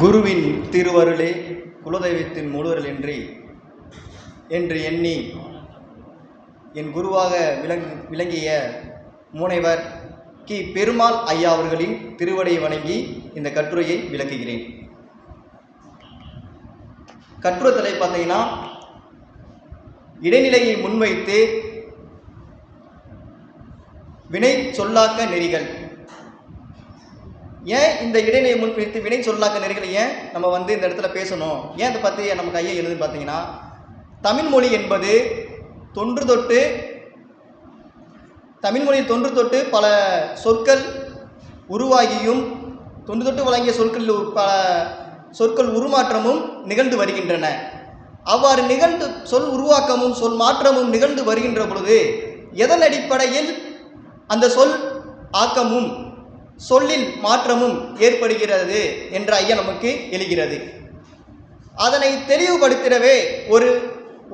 குருவின் திருவருளே குலதெய்வத்தின் முழுவருள் என்று எண்ணி என் குருவாக விளங்கிய முனைவர் கி பெருமாள் ஐயா அவர்களின் திருவடியை வணங்கி இந்த கட்டுரையை விளக்குகிறேன். கட்டுரை தலை பார்த்தீங்கன்னா, இடைநிலையை முன்வைத்து வினை சொல்லாக்க நெறிகள். ஏன் இந்த இடைநிலையை முன்வைத்து வினை சொல்லாக்க நெறிகள் ஏன் நம்ம இந்த இடத்துல பேசணும், ஏன் அதை பற்றி நமக்கு ஐயா எழுதுன்னு பார்த்தீங்கன்னா, தமிழ்மொழி என்பது தமிழ்மொழியில் தொன்று தொட்டு பல சொற்கள் உருவாகியும் தொன்று தொட்டு வழங்கிய பல சொற்கள் உருமாற்றமும் நிகழ்ந்து வருகின்றன. அவ்வாறு நிகழ்ந்து சொல் உருவாக்கமும் சொல் மாற்றமும் நிகழ்ந்து வருகின்ற பொழுது எதன் அடிப்படையில் அந்த சொல் ஆக்கமும் சொல்லில் மாற்றமும் ஏற்படுகிறது என்ற ஐயா நமக்கு எழுகிறது. அதனை தெளிவுபடுத்திடவே ஒரு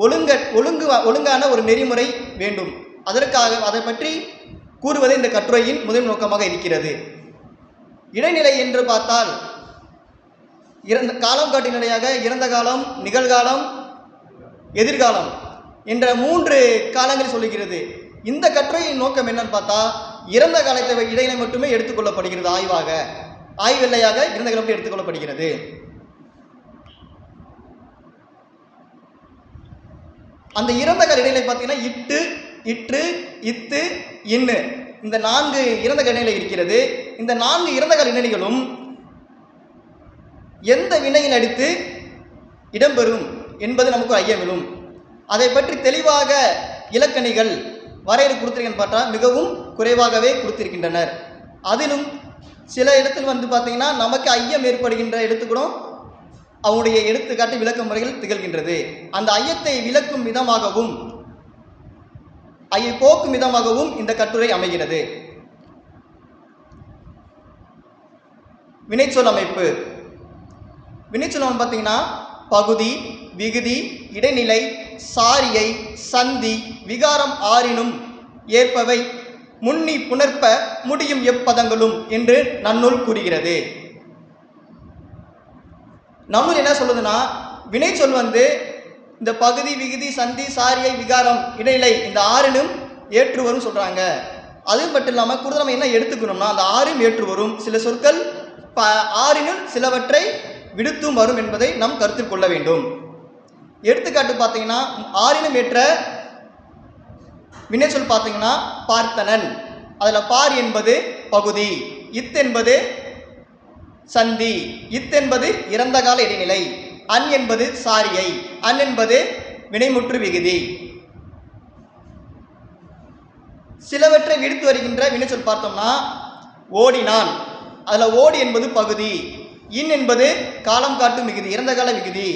ஒழுங்கான ஒரு நெறிமுறை வேண்டும். அதற்காக அதை பற்றி கூறுவதே இந்த கட்டுரையின் முதல் நோக்கமாக இருக்கிறது. இடைநிலை என்று பார்த்தால் காலம் காட்டினடையாக இறந்த காலம், நிகழ்காலம், எதிர்காலம் என்ற 3 காலங்கள் சொல்லுகிறது. இந்த கட்டுரையின் நோக்கம் என்னன்னு பார்த்தா, இறந்த காலத்தை இடைநிலை மட்டுமே எடுத்துக்கொள்ளப்படுகிறது. ஆய்வெல்லையாக இறந்த காலம் எடுத்துக்கொள்ளப்படுகிறது. அந்த இறந்த கால இடைநிலை பார்த்தீங்கன்னா இட்டு, இற்று, இத்து, இன்னு இந்த 4 இறந்த கால இடைநிலை இருக்கிறது. இந்த 4 இறந்த கால இடைநிலைகளும் எந்த வினையில் அடித்து இடம்பெறும் என்பது நமக்கு ஐயமிடும். அதை பற்றி தெளிவாக இலக்கணிகள் வரையறை கொடுத்திருக்கேன்னு பார்த்தா மிகவும் குறைவாகவே கொடுத்திருக்கின்றனர். அதிலும் சில இடத்தில் பார்த்தீங்கன்னா நமக்கு ஐயம் ஏற்படுகின்ற இடத்துக்கூடம் அவனுடைய எடுத்துக்காட்டு விளக்க முறைகள் திகழ்கின்றது. அந்த ஐயத்தை விளக்கும் விதமாகவும் ஐயை போக்கும் விதமாகவும் இந்த கட்டுரை அமைகிறது. வினைச்சொல் அமைப்பு. வினைச்சொல் பார்த்தீங்கன்னா பகுதி, விகுதி, இடைநிலை, சாரியை, சந்தி, விகாரம் ஆறினும் ஏற்பவை முன்னி புணர்ப்ப முடியும் எப்பதங்களும் என்று நன்னூல் கூறுகிறது. நன்னூல் என்ன சொல்லுதுன்னா, வினைச்சொல் இந்த பகுதி, விகுதி, சந்தி, சாரியை, விகாரம், இடைநிலை இந்த 6னும் ஏற்று வரும் சொல்றாங்க. அது மட்டும் இல்லாமல் கூடுதல் நம்ம என்ன எடுத்துக்கணும்னா, அந்த 6ம் ஏற்று வரும். சில சொற்கள் 6னும் சிலவற்றை விடுத்தும் வரும் என்பதை நாம் கருத்தில் கொள்ள வேண்டும். எடுத்துக்காட்டு பார்த்தீங்கன்னா, 6னும் ஏற்ற வினைச்சொல் பார்த்தீங்கன்னா பார்த்தனன். அதில் பார் என்பது பகுதி, இத் என்பது சந்தி, இத் என்பது இறந்த கால இடைநிலை, அன் என்பது சாரியை, அன் என்பது வினைமுற்று விகுதி. சிலவற்றை விடுத்து வருகின்ற வினைச்சொல் பார்த்தோம்னா ஓடினான். அதில் ஓடி என்பது பகுதி, இன் என்பது காலம் காட்டும் விகுதி, இறந்த கால விகுதி,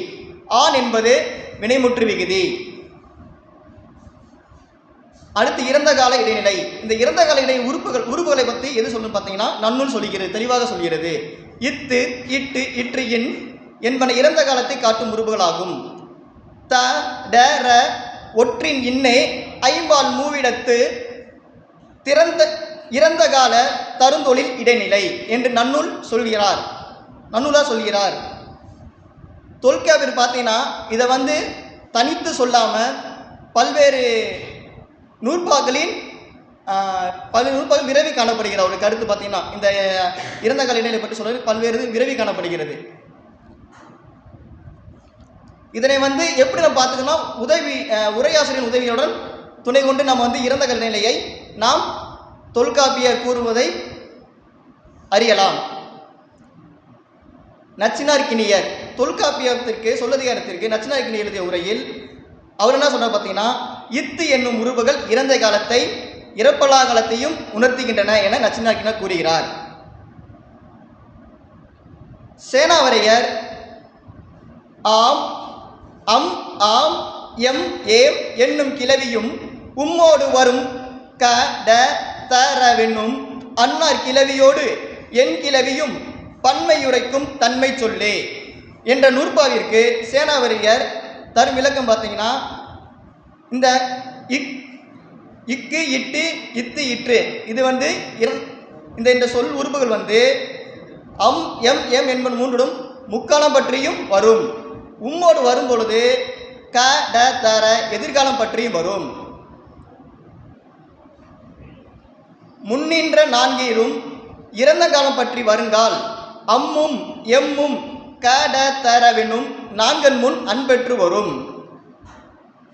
ஆன் என்பது வினைமுற்று விகுதி. அடுத்து இறந்த கால இடைநிலை. இந்த இறந்த கால இடைநிலை உறுப்புகளை பற்றி எது சொல்லணும் பார்த்தீங்கன்னா நன்னூல் சொல்கிறது, தெளிவாக சொல்கிறது. இத்து, இட்டு, இற்று, இன் என்பன இறந்த காலத்தை காட்டும் உறுப்புகளாகும். த, ட, ர ஒற்றின் இன்னே ஐம்பால் மூவிடத்து இறந்த கால தருந்தொழில் இடைநிலை என்று நன்னூலாக சொல்கிறார். தொல்காப்பியர் பார்த்தீங்கன்னா இதை தனித்து சொல்லாமல் பல்வேறு நூற்பாக்களின் விரவி காணப்படுகிற ஒரு கருத்து பார்த்தீங்கன்னா, இந்த இறந்த கால இடைநிலை பற்றி சொல்றது பல்வேறு விரவி காணப்படுகிறது. இதனை எப்படி நம்ம பார்த்துக்கணும், உரையாசிரியர் உதவியுடன் துணை கொண்டு நம்ம இறந்த கால இடைநிலையை நாம் தொல்காப்பியர் கூறுவதை அறியலாம். நச்சினார்க்கினியர் தொல்காப்பியத்திற்கு சொல்லதிகாரத்திற்கு நச்சினார்க்கினியர் எழுதிய உரையில் அவர் என்ன சொன்னார் பார்த்தீங்கன்னா, இத்து என்னும் உருவுகள் இறந்த காலத்தை இறப்பலா காலத்தையும் உணர்த்துகின்றன என நச்சினார்க்கினியர் கூறுகிறார். சேனாவரையர் ஆம், அம், ஆம், எம், ஏம் என்னும் கிளவியும் உம்மோடு வரும் க, ட, த, ரவென்னும் அன்னார் கிளவியோடு என் கிளவியும் பன்மையுரைக்கும் தன்மை சொல்லே என்ற நூற்பாவிற்கு சேனாவரையர் தரும் விளக்கம் பார்த்தீங்கன்னா, இந்த இக்கு, இட்டு, இத்து, இற்று இது இந்த சொல் உறுப்புகள் அம், எம், எம் என்பது 3டும் முக்காலம் பற்றியும் வரும். உம்மோடு வரும் பொழுது க ட தர எதிர்காலம் பற்றியும் வரும். முன்னின்ற நான்கீரும் இறந்த காலம் பற்றி வருங்கால் அம்மும் எம்மும் க ட தரவெனும் நான்கன் முன் அன்பெற்று வரும்.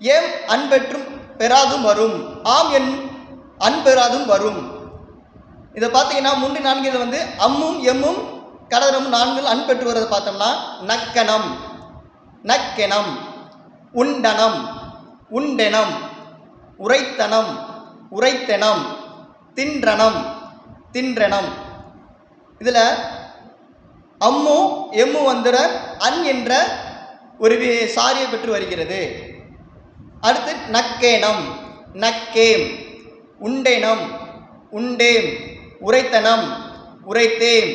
ஏம் அன்பெற்றும் பெறாதும் வரும். ஆம் என் அன்பெறாதும் வரும். இதை பார்த்தீங்கன்னா முன்னி நான்கில் வந்து அம்மும் எம்மும் கடகரமும் நான்கில் அன்பெற்று வருவதை பார்த்தோம்னா நக்கணம், நக்கெனம், உண்டனம், உண்டெனம், உரைத்தனம், உரைத்தெனம், தின்றனம், தின்றனம். இதில் அம்மு எம்மு வந்துட அன் என்ற ஒரு சாரியை பெற்று வருகிறது. அடுத்து நக்கேனம், நக்கேம், உண்டேனம், உண்டேம், உரைத்தனம், உரைத்தேம்,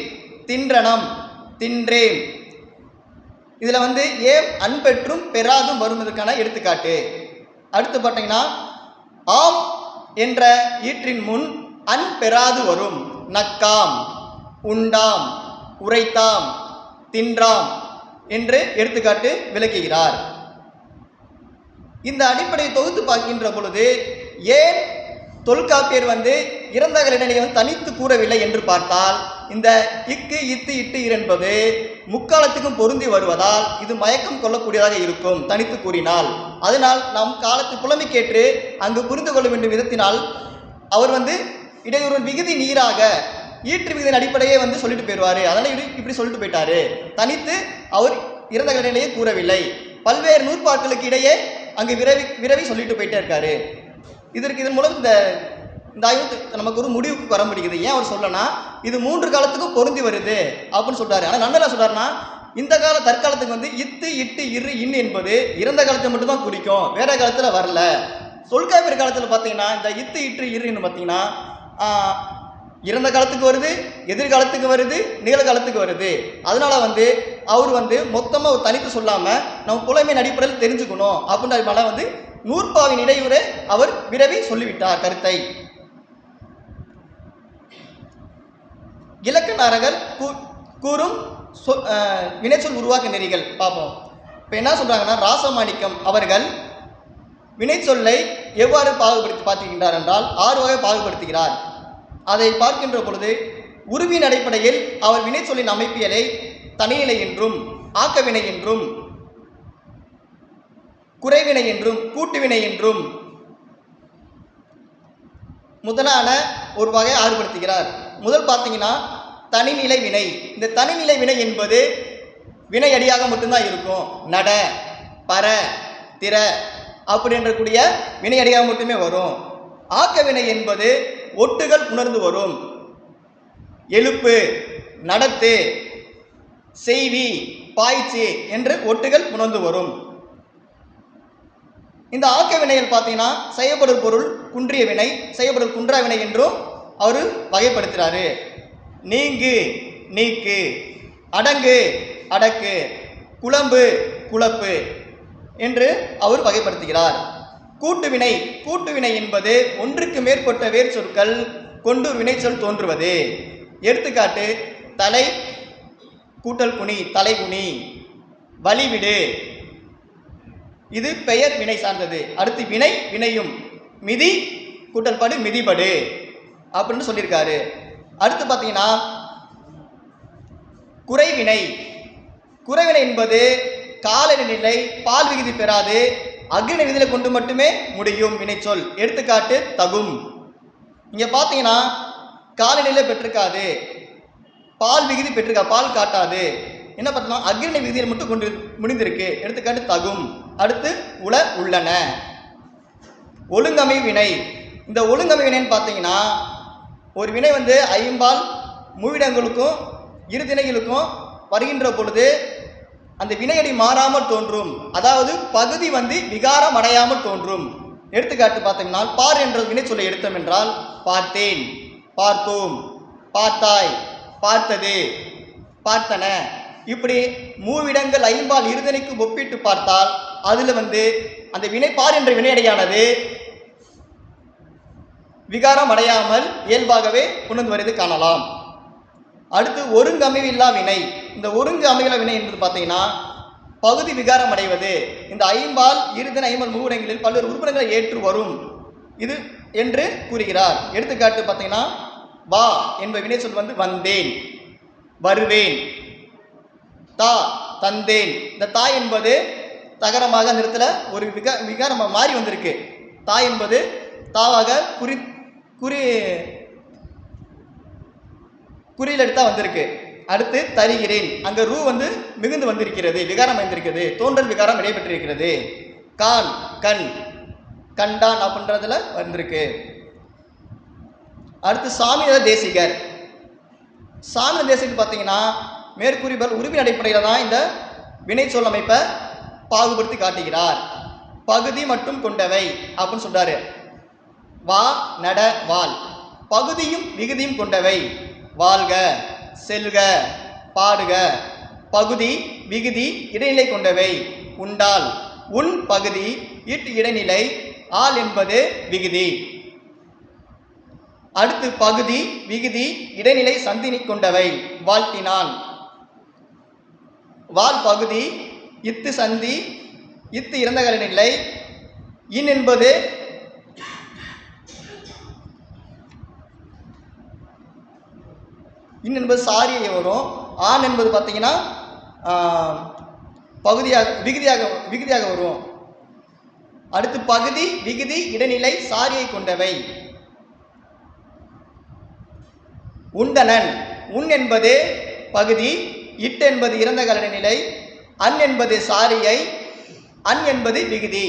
தின்றனம், தின்றேம். இதில் வந்து ஏம் அன்பெற்றும் பெறாதும் வருவதற்கான எடுத்துக்காட்டு. அடுத்து பார்த்தீங்கன்னா ஆம் என்ற ஈற்றின் முன் அன் பெறாது வரும். நக்காம், உண்டாம், உரைத்தாம், தின்றாம் என்று எடுத்துக்காட்டு விளக்குகிறார். இந்த அடிப்படையை தொகுத்து பார்க்கின்ற பொழுது ஏன் தொல்காப்பியர் வந்து இறந்தகளிடையே வந்து தனித்து கூறவில்லை என்று பார்த்தால், இந்த இக்கு இத்து இட்டு என்பது முக்காலத்துக்கும் பொருந்தி வருவதால் இது மயக்கம் கொள்ளக்கூடியதாக இருக்கும் தனித்து கூறினால். அதனால் நம் காலத்து புலமைக்கேற்று அங்கு புரிந்து கொள்ள வேண்டும் விதத்தினால் அவர் வந்து இடையூறு விகுதி நீராக ஈற்று விகுதியின் அடிப்படையே வந்து சொல்லிட்டு போயிடுவார். அதனால் இப்படி சொல்லிட்டு போயிட்டாரு. தனித்து அவர் இறந்தகளிடையே கூறவில்லை. பல்வேறு நூற்பாக்களுக்கு இடையே அங்கு விரவி சொல்லிட்டு போயிட்டே இருக்காரு. இதன் மூலம் இந்த ஆய்வு நமக்கு ஒரு முடிவுக்கு வர முடியுது. ஏன் அவர் சொல்லனா இது 3 காலத்துக்கும் பொருந்தி வருது அப்படின்னு சொல்றாரு. ஆனால் நம்ம என்ன சொல்றாருன்னா இந்த கால தற்காலத்துக்கு வந்து இத்து இட்டு இரு இன் என்பது இறந்த காலத்தை மட்டும்தான் குறிக்கும், வேற காலத்தில் வரல. தொல்காப்பியர் காலத்தில் பார்த்தீங்கன்னா இந்த இத்து இட்டு இருன்னு பார்த்தீங்கன்னா இறந்த காலத்துக்கு வருது, எதிர்காலத்துக்கு வருது, நிகழ்காலத்துக்கு வருது. அதனால வந்து அவர் வந்து மொத்தமாக ஒரு தனித்து சொல்லாமல் நம்ம புலமையின் அடிப்படையில் தெரிஞ்சுக்கணும் அப்படின்றதுனால வந்து நூற்பாவின் இடையூறை அவர் விரவி சொல்லிவிட்டார் கருத்தை. இலக்கணர்கள் கூறும் வினைச்சொல் உருவாக்க நெறிகள் பார்ப்போம். இப்போ என்ன சொல்றாங்கன்னா ராசமாணிக்கம் அவர்கள் வினைச்சொல்லை எவ்வாறு பார்த்துக்கின்றார் என்றால் 6 வகை பாகுபடுத்துகிறார். அதை பார்க்கின்ற பொழுது உருவின் அடிப்படையில் அவர் வினைச்சொல்லின் அமைப்பியலை தனிநிலை என்றும், ஆக்கவினை என்றும், குறைவினை என்றும், கூட்டுவினை என்றும் முதலான ஒரு வகையை ஆறுபடுத்துகிறார். முதல் பார்த்தீங்கன்னா தனிநிலை வினை. இந்த தனிநிலை வினை என்பது வினை அடியாக மட்டும்தான் இருக்கும். நட, பர, திற அப்படின்ற கூடிய வினை அடியாக மட்டுமே வரும். ஆக்கவினை என்பது ஒட்டுகள் உணர்ந்து வரும். எழுப்பு, நடத்து, செய்வி, பாய்ச்சி என்று ஒட்டுகள் உணர்ந்து வரும். இந்த ஆக்க வினையில் பார்த்தீங்கன்னா செய்யப்படும் பொருள் குன்றிய வினை, செய்யப்படும் குன்றா வினை என்றும் அவர் வகைப்படுத்துகிறாரு. நீங்கு, நீக்கு, அடங்கு, அடக்கு, குழம்பு, குழப்பு என்று அவர் வகைப்படுத்துகிறார். கூட்டுவினை, கூட்டுவினை என்பது ஒன்றுக்கு மேற்பட்ட வேர் சொற்கள் கொண்டு வினைச்சொல் தோன்றுவது. எடுத்துக்காட்டு தலை கூட்டல் குனி, தலைகுனி, வழிவிடு, இது பெயர் வினை சார்ந்தது. அடுத்து வினை, வினையும், மிதி கூட்டல் படு, மிதிபடு அப்படின்னு சொல்லியிருக்காரு. அடுத்து பார்த்தீங்கன்னா குறைவினை. குறைவினை என்பது காலநிலை பால் விகுதி பெறாது, அக்னி விதியில கொண்டு மட்டுமே முடியும் வினைச்சொல். எடுத்துக்காட்டு தகும். இங்க பார்த்தீங்கன்னா காலநிலை பெற்றிருக்காது, பால் விகுதி பெற்றிருக்கா, பால் காட்டாது. என்ன பார்த்தோம்னா அக்னி விதியில் மட்டும் கொண்டு முடிந்திருக்கு. எடுத்துக்காட்டு தகும். அடுத்து உள, உள்ளன. ஒழுங்கமை வினை. இந்த ஒழுங்கமை வினைன்னு பார்த்தீங்கன்னா ஒரு வினை வந்து ஐம்பால் மூவிடங்களுக்கும் இருதிணைகளுக்கும் வருகின்ற பொழுது அந்த வினையடி மாறாமல் தோன்றும். அதாவது பகுதி வந்து விகாரம் அடையாமல் தோன்றும். எடுத்துக்காட்டு பார்த்தீங்கன்னா பார் என்ற வினை சொல்ல எடுத்தோம் என்றால் பார்த்தேன், பார்த்தோம், பார்த்தாய், பார்த்தது, பார்த்தன. இப்படி மூவிடங்கள் ஐம்பால் இருதனைக்கு ஒப்பிட்டு பார்த்தால் அதில் வந்து அந்த வினை பார் என்ற வினையடையானது விகாரம் அடையாமல் இயல்பாகவே உணர்ந்து வருவது காணலாம். அடுத்து ஒருங்கு அமைவில்லா வினை. இந்த ஒருங்கு அமைவில்லா வினை என்பது பார்த்தீங்கன்னா பகுதி விகாரம் அடைவது. இந்த ஐம்பால் இருதன் ஐம்பல் மூவிடங்களில் பல்வேறு உறுப்பினர்களை ஏற்று வரும் இது என்று கூறுகிறார். எடுத்துக்காட்டு பார்த்தீங்கன்னா வா என்ப வினை சொல் வந்து வந்தேன், வருவேன், தா தந்தேன். இந்த தா என்பது தகரமாக அந்த இடத்துல ஒரு விகாரமாக மாறி வந்திருக்கு. தா என்பது தாவாக குறியில் எடுத்தா வந்திருக்கு. அடுத்து தருகிறேன், அங்க ரூ வந்து மிகுந்து வந்திருக்கிறது, விகாரம் வந்திருக்கிறது, தோன்றல் விகாரம் இடைபெற்றிருக்கிறது. கான் கண், கண்டான் அப்படின்றதுல வந்திருக்கு. அடுத்து சாமியார் தேசிகர். சாமியார் தேசிகர் பார்த்தீங்கன்னா மேற்கூறியவர் உருவின் அடிப்படையில் தான் இந்த வினை சொல் அமைப்பை பாகுபடுத்தி காட்டுகிறார். பகுதி மட்டும் கொண்டவை அப்படின்னு சொல்றாரு. வா நட வால் பகுதியும் விகுதியும் கொண்டவை. வாழ்க செல்க பாடுக பகுதி விகுதி இடைநிலை கொண்டவை. உண்டால் உன் பகுதி இட் இடைநிலை, ஆள் என்பது விகுதி. அடுத்து பகுதி விகுதி இடைநிலை சந்தினி கொண்டவை. வாழ்த்தினான் வால் பகுதி, இத்து சந்தி, இத்து இறந்த காலநிலை. இன் என்பது சாரியை வரும். ஆண் என்பது பார்த்தீங்கன்னா பகுதியாக விகுதியாக வரும். அடுத்து பகுதி விகுதி இடைநிலை சாரியை கொண்டவை. உண்டனன் உன் என்பது பகுதி, இட் என்பது இறந்த கால நிலை, அன் என்பது சாரியை, அன் என்பது விகுதி.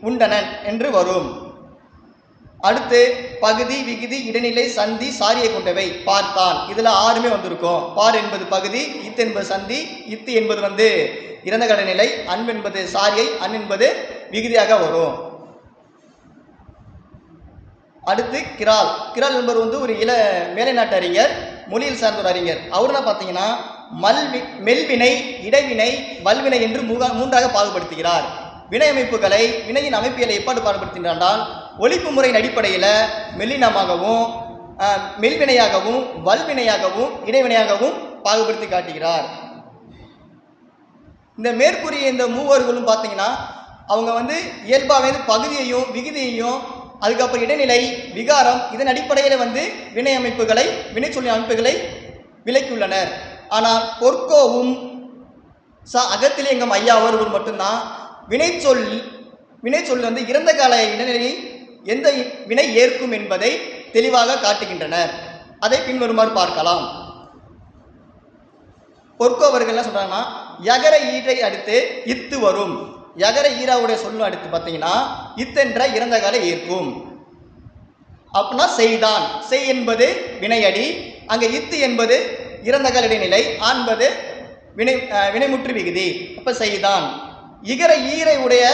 உண்டனன் என்று வரும். அடுத்து பகுதி விகுதி இடைநிலை சந்தி சாரியை கொண்டவை. பார்த்தான், இதுல ஆறுமே வந்திருக்கும். பார் என்பது பகுதி, இத்து என்பது சந்தி, இத்து என்பது வந்து இறந்த கடநிலை, அன் என்பது சாரியை, அன் என்பது விகுதியாக வரும். அடுத்து கிரால். கிரால் என்பவர் வந்து ஒரு மேலை நாட்டு அறிஞர், மொழியில் சார்ந்த ஒரு அறிஞர். அவருனா பார்த்தீங்கன்னா மெல்வினை, இடைவினை, வல்வினை என்று மூன்றாக பாகுபடுத்துகிறார். வினை அமைப்புகளை வினையின் அமைப்பியலை எப்பாடு பாடுபடுத்தின்றால் ஒழிப்பு முறையின் அடிப்படையில் மெல்லினமாகவும் மெல்வினையாகவும் வல்வினையாகவும் இடைவினையாகவும் பாகுபடுத்தி காட்டுகிறார். இந்த மேற்கூறிய இந்த மூவர்களும் பார்த்தீங்கன்னா அவங்க வந்து இயல்பாக பகுதியையும் விகுதியையும் அதுக்கப்புறம் இடைநிலை விகாரம் இதன் அடிப்படையில் வந்து வினை அமைப்புகளை வினை சொல்லி அமைப்புகளை விலக்கியுள்ளனர். ஆனால் பொற்கோவும் அகத்திலிங்கம் ஐயா அவர்கள் மட்டும்தான் வினைச்சொல் வந்து இறந்த கால இடைநிலையை எந்த வினை ஏற்கும் என்பதை தெளிவாக காட்டுகின்றனர். அதை பின்வருமாறு பார்க்கலாம். பொற்கோவர்கள் என்ன சொல்றாங்கன்னா யகர ஈரை அடுத்து இத்து வரும். யகர ஈராவுடைய சொல்லும் அடுத்து பார்த்தீங்கன்னா இத்தென்ற இறந்த கால ஏற்கும். அப்படின்னா செய்தான், செய் என்பது வினையடி, அங்க இத்து என்பது இறந்த கால இடைநிலை, ஆன்பது வினைமுற்று விகுதி. அப்ப செய்தான். இகர ஈரை உடைய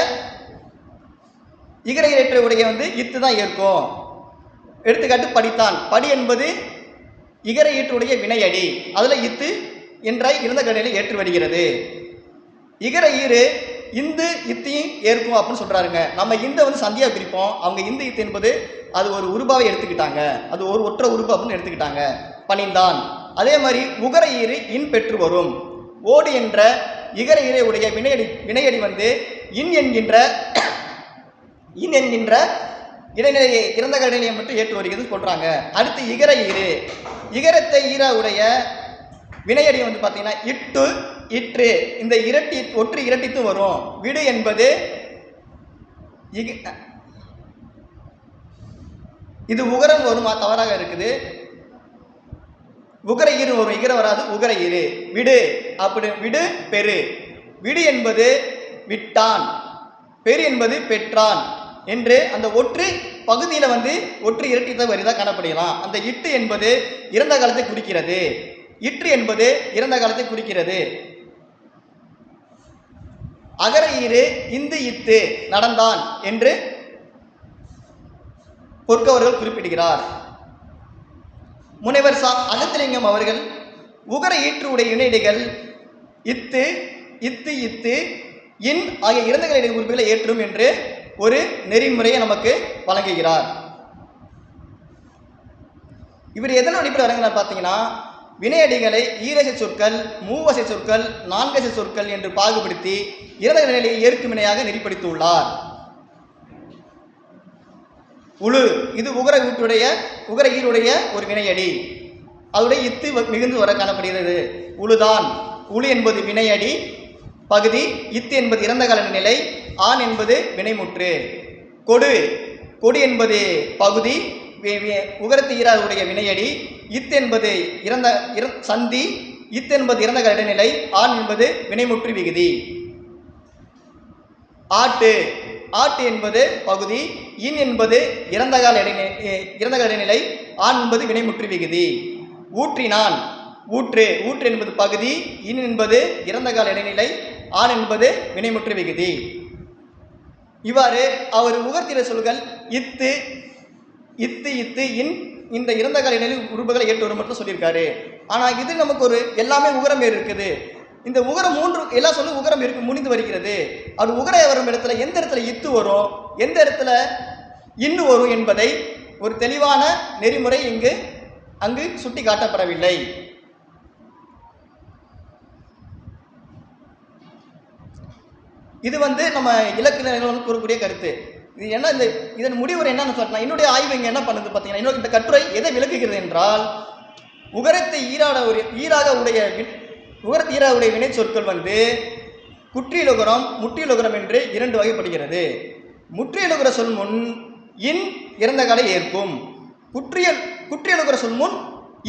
வந்து இத்து தான் ஏற்கும். எடுத்துக்காட்டு படித்தான். படி என்பது இகர ஈற்றுடைய வினையடி, அதுல இத்து என்ற இறந்த கடலை ஏற்று வருகிறது. இகர ஈறு இந்து இத்தையும் ஏற்கும் அப்படின்னு சொல்றாருங்க. நம்ம இந்த வந்து சந்தியா பிரிப்போம், அவங்க இந்த இத்து என்பது அது ஒரு உருபாவை எடுத்துக்கிட்டாங்க, அது ஒரு ஒற்ற உருபு அப்படின்னு எடுத்துக்கிட்டாங்க. பணிந்தான். அதே மாதிரி உகர ஈறு இன் பெற்று வரும். ஓடு என்ற இகர ஈரை உடைய வினையடி வந்து இன் என்கின்ற இடைநிலையை இறந்த கடலையை மட்டும் ஏற்று வருகிறது சொல்றாங்க. அடுத்து இகர ஈறு, இகரத்தை ஈரா உடைய வினையடி வந்து பார்த்தீங்கன்னா இட்டு இற்று, இந்த இரட்டி ஒற்று இரட்டித்தும் வரும். விடு என்பது இது உகரம் வருமா, தவறாக இருக்குது. உகர ஈறு வரும், இகர வராது, உகர ஈறு. விடு அப்படி விடு பெரு. விடு என்பது விட்டான், பெரு என்பது பெற்றான் என்று அந்த ஒற்று பகுதியில் வந்து ஒற்று இரட்டித்த வரிதான் காணப்படுகலாம். அந்த இட்டு என்பது இறந்த காலத்தை குறிக்கிறது, இற்று என்பது இறந்த காலத்தை குறிக்கிறது. அகர ஈறு இந்து இத்து நடந்தான் என்று பொற்கவர்கள் குறிப்பிடுகிறார். முனைவர் அகத்திலிங்கம் அவர்கள் உகர ஈற்று உடைய இணையடிகள் இத்து இத்து இத்து இன் ஆகிய இறந்த கால உறுப்புகளை ஏற்றும் என்று ஒரு நெறிமுறையை நமக்கு வழங்குகிறார். இவர் எதன் அடிப்படையில் வழங்கினார் பார்த்தீங்கன்னா வினையடிகளை ஈரசை சொற்கள், மூவசை சொற்கள், நான்கசை சொற்கள் என்று பாகுபடுத்தி இறந்த நிலையை ஏற்கும் வினையாக நெறிப்படுத்தியுள்ளார். உழு இது உகர ஈருடைய ஒரு வினையடி. அதோடைய இத்து மிகுந்து வர காணப்படுகிறது. உழுதான். உழு என்பது வினையடி பகுதி, இத்து என்பது இறந்த கால நிலை, ஆண் என்பது வினைமுற்று. கொடு என்பது பகுதி, உகரத்து ஈராவுடைய வினையடி. இத்து என்பது சந்தி, இத்து என்பது இறந்த கால இடைநிலை, ஆண் என்பது வினைமுற்று விகுதி. ஆட்டு என்பது பகுதி, இன் என்பது இறந்த கால இடைநிலை, ஆண் என்பது வினைமுற்று விகுதி. ஊற்றினான். ஊற்று என்பது பகுதி, இன் என்பது இறந்த கால இடைநிலை, ஆண் என்பது வினைமுற்று விகுதி. இவ்வாறு அவர் உகர்த்தின சொல்கள் இத்து, இன் இந்த இறந்த கால இடைநிலை உறுப்புகளை ஏற்று வரும் மட்டும் சொல்லியிருக்காரு. ஆனால் இது நமக்கு ஒரு எல்லாமே உகரம் இருக்குது. இந்த உகரம் எல்லா சொல்லும் உகரம் முடிந்து வருகிறது. அது உகர வரும் இடத்துல எந்த இடத்துல இத்து வரும், எந்த இடத்துல இன்னு வரும் என்பதை ஒரு தெளிவான நெறிமுறை அங்கு சுட்டி காட்டப்படவில்லை. இது நம்ம இலக்கண கூறக்கூடிய கருத்து. இது என்ன, இதன் முடிவுரை என்னன்னு சொன்னா, என்னுடைய ஆய்வு இங்கே என்ன பண்ணுது பார்த்தீங்கன்னா, இந்த கட்டுரை எதை விளக்குகிறது என்றால், உகரத்தை ஈராக உடைய வினை சொற்கள் குற்றியலுகரம், முற்றியலுகரம் என்று 2 வகைப்படுகிறது. முற்றியலுகர சொல் முன் இன் இறந்த காலை ஏற்கும். குற்றியலுகர சொல் முன்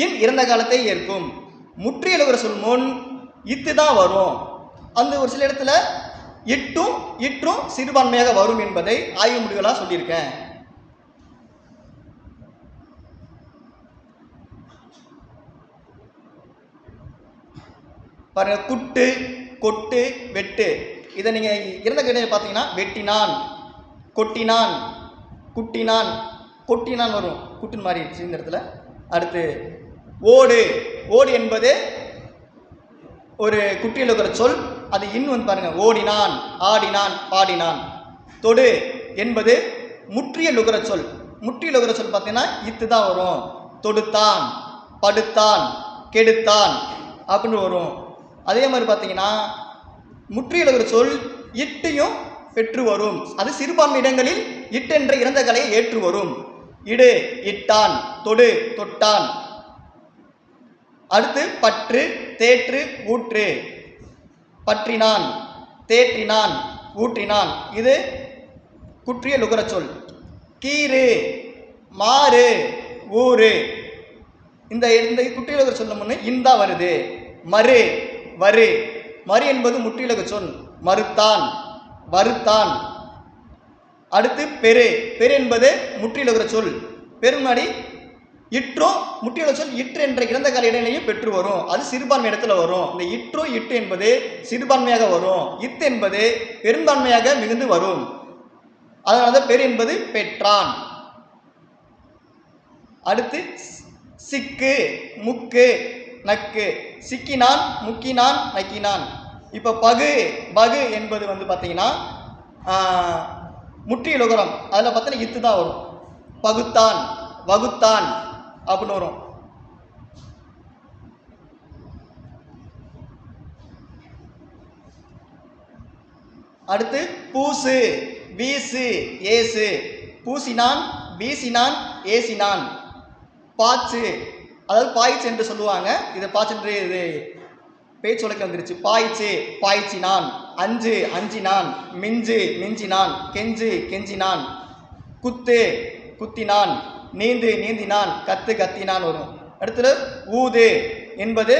இன் இறந்த காலத்தை ஏற்கும். முற்றியலுகர சொல் முன் இத்து தான் வரும். அந்த ஒரு சில இடத்துல இற்றும் சிறுபான்மையாக வரும் என்பதை ஆய்வு முடிவுகளாக சொல்லியிருக்கேன். பாருங்க, குட்டு, கொட்டு, வெட்டு. இதை நீங்க இறந்த கடையில் பார்த்தீங்கன்னா வெட்டினான், கொட்டினான், குட்டினான், கொட்டினான் வரும். குட்டுன்னு மாறிடுச்சு இந்த இடத்துல. அடுத்து ஓடு என்பது ஒரு குற்றியலுகர சொல். அது இன்னும் பாருங்க, ஓடினான், ஆடினான், பாடினான். தொடு என்பது முற்றியலுகர சொல். முற்றியலுகர சொல் பார்த்தீங்கன்னா இத்து தான் வரும். தொடுத்தான், படுத்தான், கெடுத்தான் அப்படின்னு வரும். அதே மாதிரி பார்த்தீங்கன்னா முற்றியலுகர சொல் இட்டையும் பெற்று வரும். அது சிறுபான்மை இடங்களில் இட்டென்ற இறந்த கலையை ஏற்று வரும். இடு இட்டான், தொடு தொட்டான். அடுத்து பற்று, தேற்று, ஊற்று. பற்றினான், தேற்றினான், ஊற்றினான். இது குற்றியலுகர சொல். கீறு, மாறு, ஊறு. இந்த குற்றியலுகர சொல்ல முன்னே இந்தா வருது. மறு, வரு. மறு என்பது முற்றியலுகர சொல். மறுத்தான், வருத்தான். அடுத்து பெரு என்பது முற்றியலுகர சொல். பெருமாடி இற்றும் முற்றியலுகர சொல் இற்று என்ற இறந்த கால இடைநிலையும் பெற்று வரும். அது சிறுபான்மை இடத்துல வரும். இந்த இட்டு என்பது சிறுபான்மையாக வரும். இத்து என்பது பெரும்பான்மையாக மிகுந்து வரும். அதனால்தான் பெரு என்பது பெற்றான். அடுத்து சிக்கு, முக்கு, நக்கு. சிக்கினான், முக்கினான், நக்கினான். இப்போ பகு என்பது பார்த்தீங்கன்னா முற்றியலுகரம். அதில் பார்த்தீங்கன்னா இத்து தான் வரும். பகுத்தான், வகுத்தான் அப்படின்னு வரும். அடுத்து பூசு, வீசு, ஏசு. பூசினான், வீசினான், ஏசினான். பாய்ச்சு, அதாவது பாய்ச்சு என்று சொல்லுவாங்க. இது பாய்ச்சு என்று இது பேச்சு வழக்கு வந்துருச்சு. பாய்ச்சு, பாய்ச்சினான். அஞ்சு, அஞ்சினான். மிஞ்சு, மிஞ்சினான். கெஞ்சு, கெஞ்சினான். குத்து, குத்தினான். நீந்து, நீந்தினான். கத்து, கத்தினான் வரும். அடுத்தது ஊது என்பது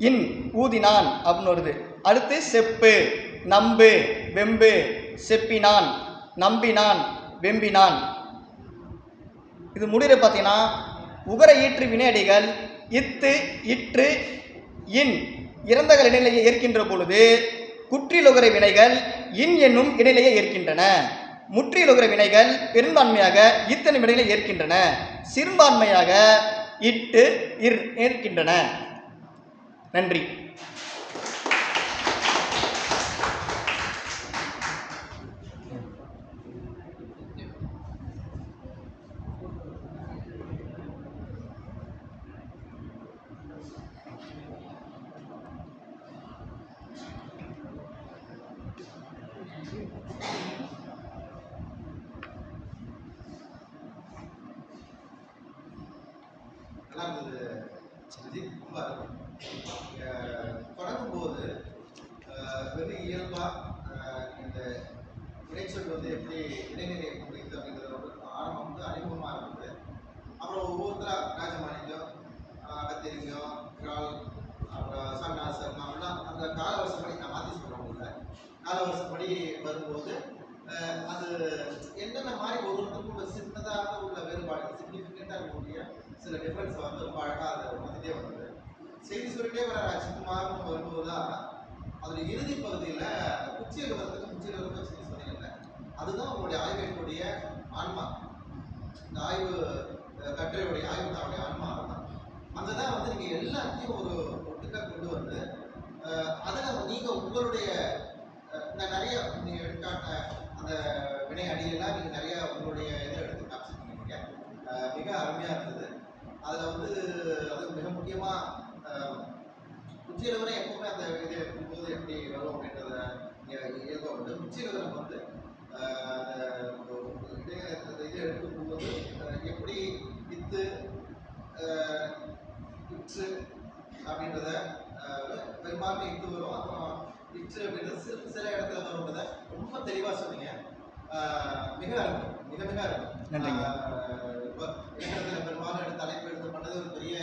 இன், ஊதினான் அப்படின்னு வருது. அடுத்து செப்பு, நம்பு, வெம்பு. செப்பினான், நம்பினான், வெம்பினான். இது முடிகிற பார்த்தீங்கன்னா உகர ஈற்று வினையடிகள் இத்து, இற்று, இன் இறந்த கால இடைநிலையை ஏற்கின்ற பொழுது குற்றியலுகர வினைகள் இன் என்னும் இடைநிலையை ஏற்கின்றன. முற்றியலுகர வினைகள் பெரும்பான்மையாக இத்தனை வினைகளை ஏற்கின்றன. சிறுபான்மையாக இட்டு, இர் ஏற்கின்றன. நன்றி. நல்லா இருந்தது அஜித். ரொம்ப தொடங்கும் போது வெறும் இயல்பாக இந்த வினைச்சொல் வந்து எப்படி இடைநிலை முடியுது அப்படிங்கிறத ஆரம்பம் வந்து அறிமுகமாக இருந்தது. அப்புறம் ஒவ்வொருத்தராக ராஜமாணிக்கம், கத்திரிங்கம், கிரால், அப்புறம் சன்னாசர் அவங்களாம் அந்த காலவரிசைப்படி நான் மாற்றி சொல்கிறோம் இல்லை, காலவரிசைப்படி வரும்போது அது என்னென்ன மாதிரி ஒவ்வொருத்தருக்கும் சின்னதாக உள்ள வேறுபாடு சிக்னிஃபிகண்டாக இருக்கக்கூடிய சில டிஃப்ரென்ஸை வந்து ரொம்ப அழகாக அதை உணர்ந்துட்டே வந்தது. செய்தி சொல்லிட்டே வர ராஜ்குமார்னு வரும்போது தான் அதில் இறுதி பகுதியில் குச்சி எழுதுறதுக்கு செய்தி சொன்னீங்கல்ல, அதுதான் உங்களுடைய ஆய்வேட்டுடைய ஆன்மா. இந்த ஆய்வு கட்டுரையுடைய ஆய்வுடைய ஆன்மா அதுதான். அந்த தான் வந்து நீங்கள் எல்லாத்தையும் ஒரு ஒட்டுக்காக கொண்டு வந்து அதில் நீங்கள் உங்களுடைய நிறைய நீங்கள் எடுக்காட்ட அந்த வினை அடியெல்லாம் நீங்கள் நிறையா உங்களுடைய இதை எடுத்து காமிச்சிருக்கீங்க. மிக அருமையாக இருந்தது. அதில் வந்து அது மிக முக்கியமாக உச்சியிலவரை எப்பவுமே அந்த இது எடுக்கும்போது எப்படி வரும் அப்படின்றத இயல்பாக வந்து உச்சியிலவரம் வந்து இது எடுக்கும்போது எப்படி வித்து இற்று அப்படின்றத பெரும்பான்மை இட்டு வரும். அப்புறம் இற்று அப்படின்றது சில இடத்துல வரும்ன்றத ரொம்ப தெளிவாக சொன்னீங்க. மிக அருமை, மிக மிக அருமை. இப்போ இலக்கணத்தில் பெரும்பாலும் எடுத்து தலைப்பு எடுத்து பண்ணது ஒரு பெரிய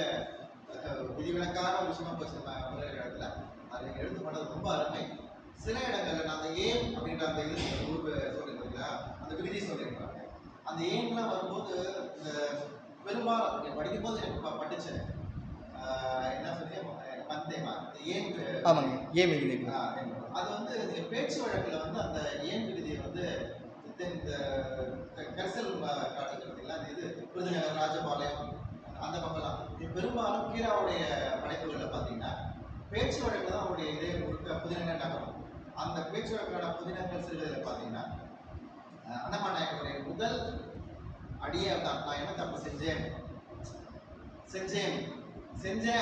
விதிவிலக்கான ஒரு விஷயமா போச்சு நம்ம இடத்துல. அது நீங்கள் எடுத்து பண்ணது ரொம்ப அருமை. சில இடங்கள்ல நான் அந்த ஏம் அப்படின்ற அந்த இது சொல்லியிருக்கீங்களா, அந்த விகுதி சொல்லியிருக்காங்க. அந்த ஏம்லாம் வரும்போது இந்த பெரும்பாலும் படிக்கும்போது எனக்கு படித்தேன். என்ன சொல்லி பந்தேமா ஏன் ஆமாங்க, ஏன் விகுதி. அது வந்து பேச்சு வழக்கில் வந்து அந்த ஏன் விகுதியை வந்து இந்த கரிசல் காட்டுக்கிறதுல அந்த இது விருதுநகர், ராஜபாளையம் அந்த பக்கம்லாம் பெரும்பாலும் கீராவுடைய படைப்புகளில் பார்த்தீங்கன்னா பேச்சு வழக்கில் தான் அவருடைய இதே முழுக்க புதினங்கள் நகரும். அந்த பேச்சு வழக்கான புதினங்கள் சிறுவதில் பார்த்தீங்கன்னா அண்ணாமலை நாயக்கருடைய முதல் அடியே தான் நான் என்ன தப்பு செஞ்சேன்